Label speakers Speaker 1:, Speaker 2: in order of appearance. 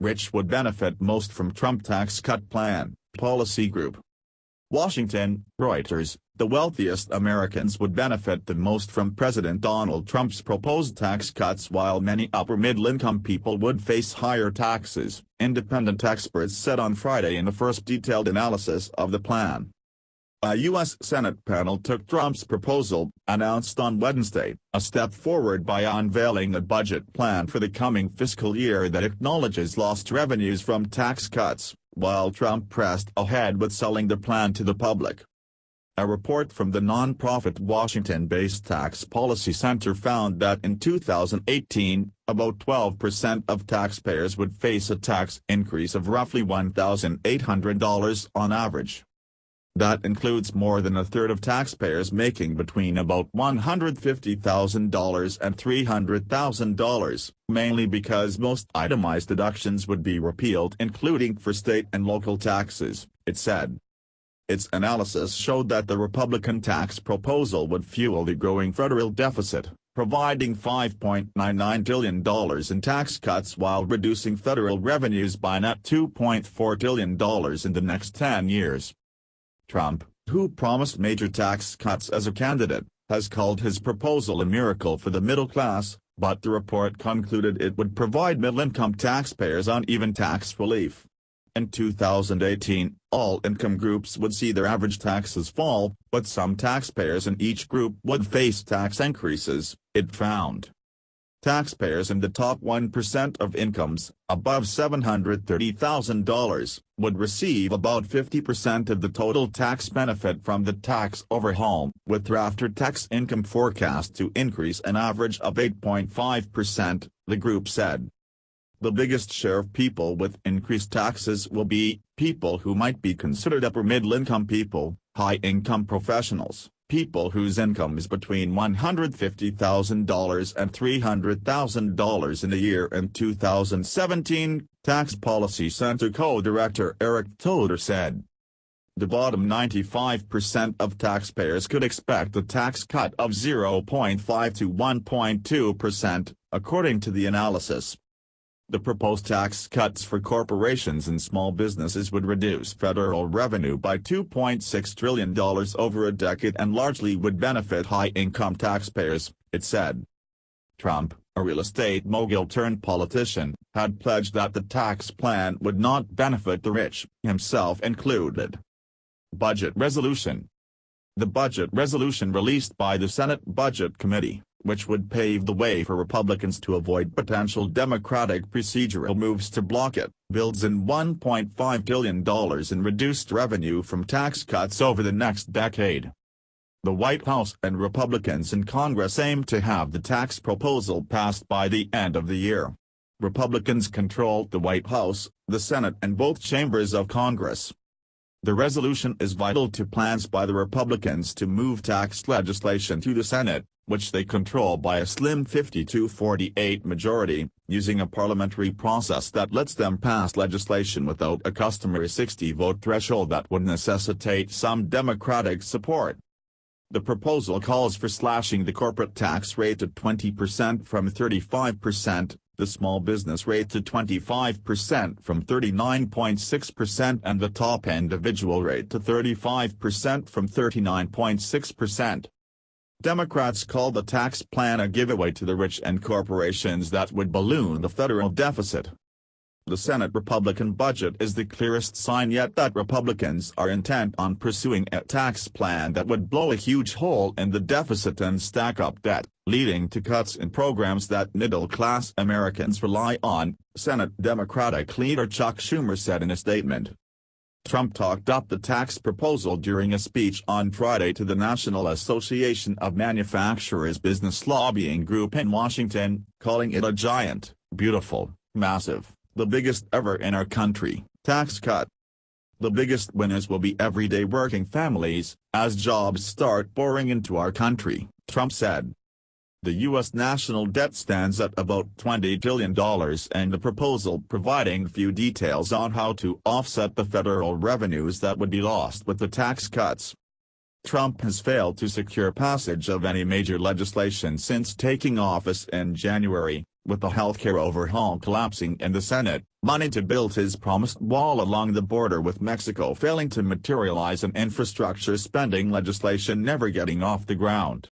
Speaker 1: Rich would benefit most from Trump tax cut plan, policy group. Washington, Reuters, the wealthiest Americans would benefit the most from President Donald Trump's proposed tax cuts while many upper-middle-income people would face higher taxes, independent experts said on Friday in the first detailed analysis of the plan. A U.S. Senate panel took Trump's proposal, announced on Wednesday, a step forward by unveiling a budget plan for the coming fiscal year that acknowledges lost revenues from tax cuts, while Trump pressed ahead with selling the plan to the public. A report from the nonprofit Washington-based Tax Policy Center found that in 2018, about 12% of taxpayers would face a tax increase of roughly $1,800 on average. That includes more than a third of taxpayers making between about $150,000 and $300,000, mainly because most itemized deductions would be repealed, including for state and local taxes, it said. Its analysis showed that the Republican tax proposal would fuel the growing federal deficit, providing $5.99 billion in tax cuts while reducing federal revenues by net $2.4 billion in the next 10 years. Trump, who promised major tax cuts as a candidate, has called his proposal a miracle for the middle class, but the report concluded it would provide middle-income taxpayers uneven tax relief. In 2018, all income groups would see their average taxes fall, but some taxpayers in each group would face tax increases, it found. Taxpayers in the top 1% of incomes, above $730,000, would receive about 50% of the total tax benefit from the tax overhaul, with their after-tax income forecast to increase an average of 8.5%, the group said. The biggest share of people with increased taxes will be people who might be considered upper-middle-income people, high-income professionals, people whose income is between $150,000 and $300,000 in a year. In 2017, Tax Policy Center co-director Eric Toder said. The bottom 95% of taxpayers could expect a tax cut of 0.5 to 1.2%, according to the analysis. The proposed tax cuts for corporations and small businesses would reduce federal revenue by $2.6 trillion over a decade and largely would benefit high-income taxpayers, it said. Trump, a real estate mogul turned politician, had pledged that the tax plan would not benefit the rich, himself included. Budget resolution. The budget resolution released by the Senate Budget Committee, which would pave the way for Republicans to avoid potential Democratic procedural moves to block it, builds in $1.5 billion in reduced revenue from tax cuts over the next decade. The White House and Republicans in Congress aim to have the tax proposal passed by the end of the year. Republicans control the White House, the Senate and both chambers of Congress. The resolution is vital to plans by the Republicans to move tax legislation to the Senate, which they control by a slim 50-48 majority, using a parliamentary process that lets them pass legislation without a customary 60-vote threshold that would necessitate some Democratic support. The proposal calls for slashing the corporate tax rate to 20% from 35%, the small business rate to 25% from 39.6% and the top individual rate to 35% from 39.6%. Democrats call the tax plan a giveaway to the rich and corporations that would balloon the federal deficit. The Senate Republican budget is the clearest sign yet that Republicans are intent on pursuing a tax plan that would blow a huge hole in the deficit and stack up debt, leading to cuts in programs that middle-class Americans rely on, Senate Democratic leader Chuck Schumer said in a statement. Trump talked up the tax proposal during a speech on Friday to the National Association of Manufacturers business lobbying group in Washington, calling it a giant, beautiful, massive, the biggest ever in our country, tax cut. The biggest winners will be everyday working families, as jobs start pouring into our country, Trump said. The U.S. national debt stands at about $20 billion and the proposal providing few details on how to offset the federal revenues that would be lost with the tax cuts. Trump has failed to secure passage of any major legislation since taking office in January, with the healthcare overhaul collapsing in the Senate, money to build his promised wall along the border with Mexico failing to materialize, and infrastructure spending legislation never getting off the ground.